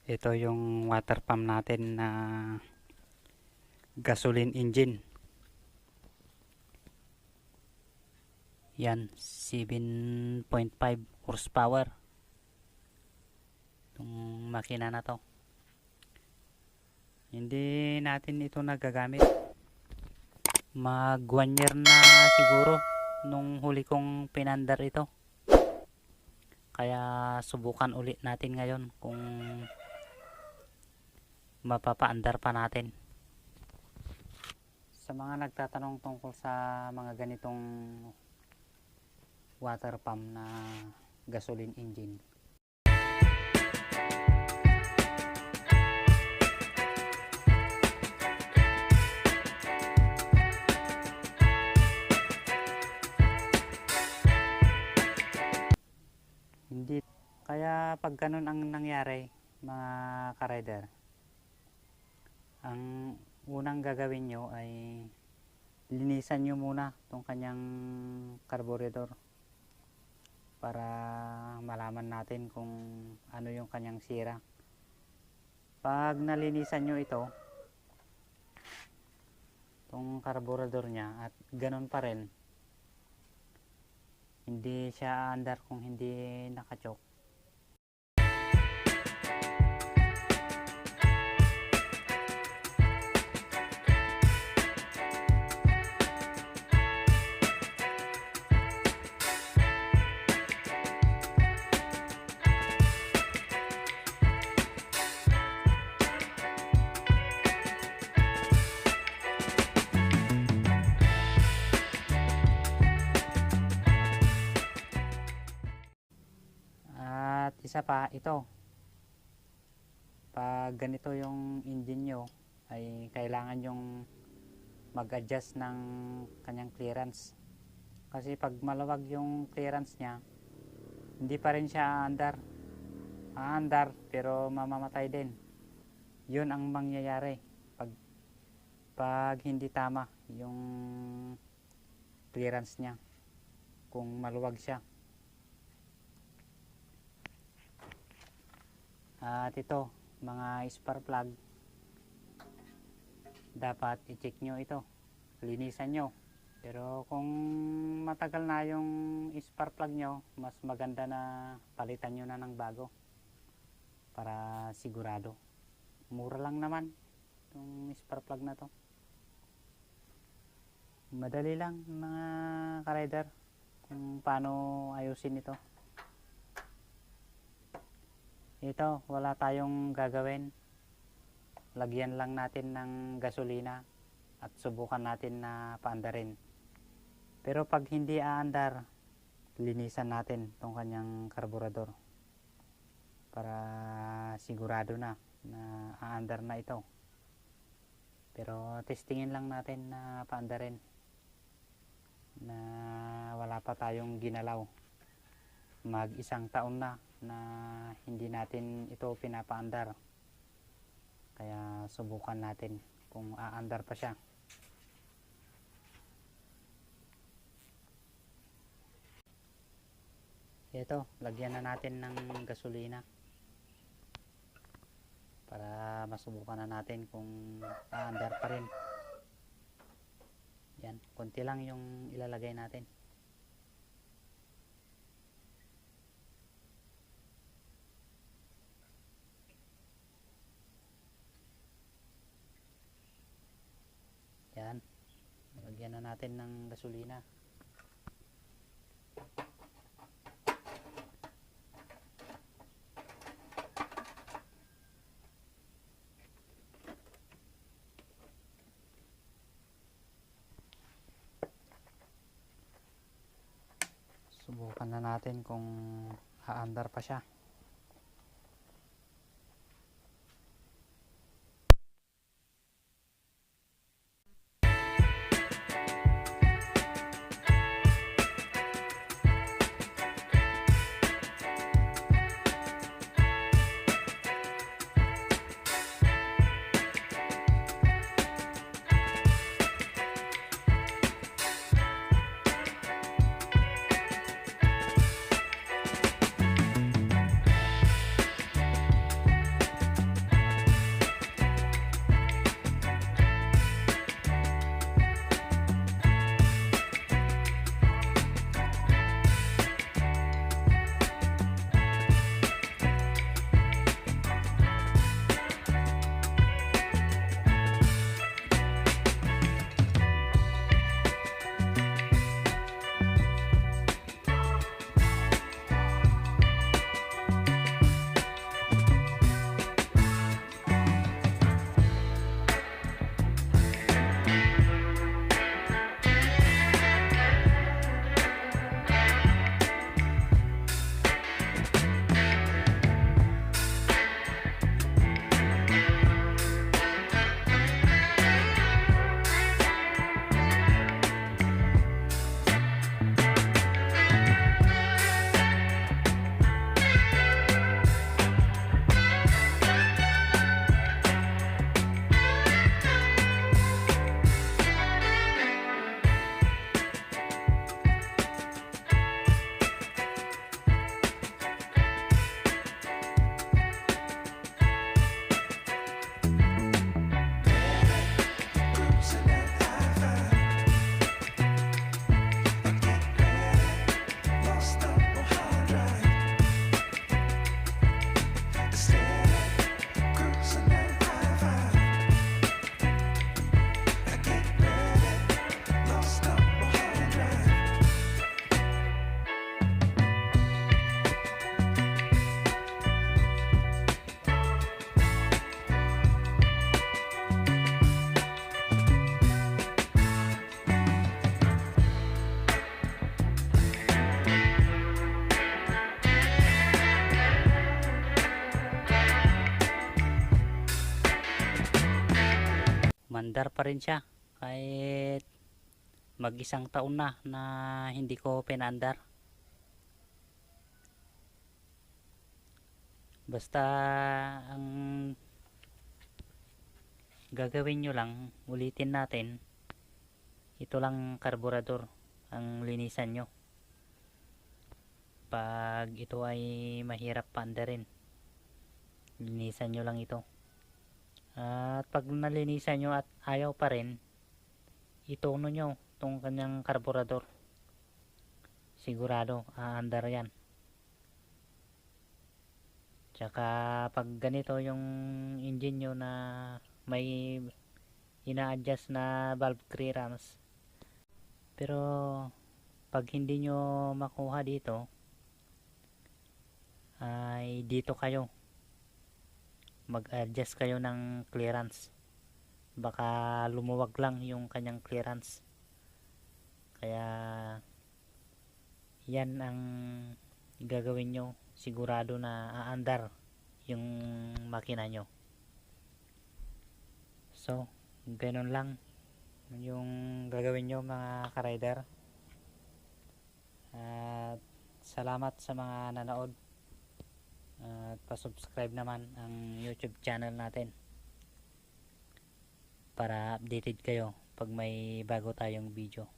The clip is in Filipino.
Ito yung water pump natin na gasoline engine. Yan, 7.5 horsepower. Itong makina na to. Hindi natin ito nagagamit. Mag 1 year na siguro nung huli kong pinandar ito. Kaya subukan ulit natin ngayon kung mapapaandar pa natin. Sa mga nagtatanong tungkol sa mga ganitong water pump na gasoline engine, hindi kaya pag ganun ang nangyari mga ka-rider, ang unang gagawin nyo ay linisan nyo muna itong kanyang carburetor para malaman natin kung ano yung kanyang sira. Pag nalinisan nyo itong carburetor nya at ganun pa rin, hindi siya aandar kung hindi nakachok, at isa pa ito, pag ganito yung engine nyo ay kailangan yung mag-adjust ng kanyang clearance, kasi pag malawag yung clearance nya hindi pa rin siya aandar pero mamamatay din. Yun ang mangyayari pag hindi tama yung clearance nya kung maluwag siya. At ito, mga spark plug, dapat i-check nyo ito, linisan nyo. Pero kung matagal na yung spark plug nyo, mas maganda na palitan nyo na ng bago para sigurado. Mura lang naman itong spark plug na to. Madali lang mga ka-rider kung paano ayusin ito. Ito, wala tayong gagawin. Lagyan lang natin ng gasolina at subukan natin na paandarin. Pero pag hindi aandar, linisan natin itong kanyang carburetor para sigurado na aandar na ito. Pero testingin lang natin na paandarin na wala pa tayong ginalaw. Mag 1 taon na hindi natin ito pinapaandar, kaya subukan natin kung aandar pa siya. Ito, lagyan na natin ng gasolina para masubukan na natin kung aandar pa rin. Yan, konti lang yung ilalagay natin. Yan, lagyan na natin ng gasolina. Subukan na natin kung aandar pa siya. umandar pa rin siya kahit mag-isang taon na na hindi ko pinaandar. Basta ang gagawin nyo lang, ulitin natin, ito lang karburador ang linisan nyo pag ito ay mahirap paandarin. Linisan nyo lang ito, at pag nalinisan nyo at ayaw pa rin, itono nyo itong kanyang karburador, sigurado aandar yan. Tsaka pag ganito yung engine nyo na may ina-adjust na valve clearance, pero pag hindi nyo makuha dito, ay dito kayo mag-adjust kayo ng clearance. Baka lumuwag lang yung kanyang clearance, kaya yan ang gagawin nyo, sigurado na aandar yung makina nyo. So ganun lang yung gagawin nyo mga ka-rider. At salamat sa mga nanood, at pa-subscribe naman ang YouTube channel natin para updated kayo pag may bago tayong video.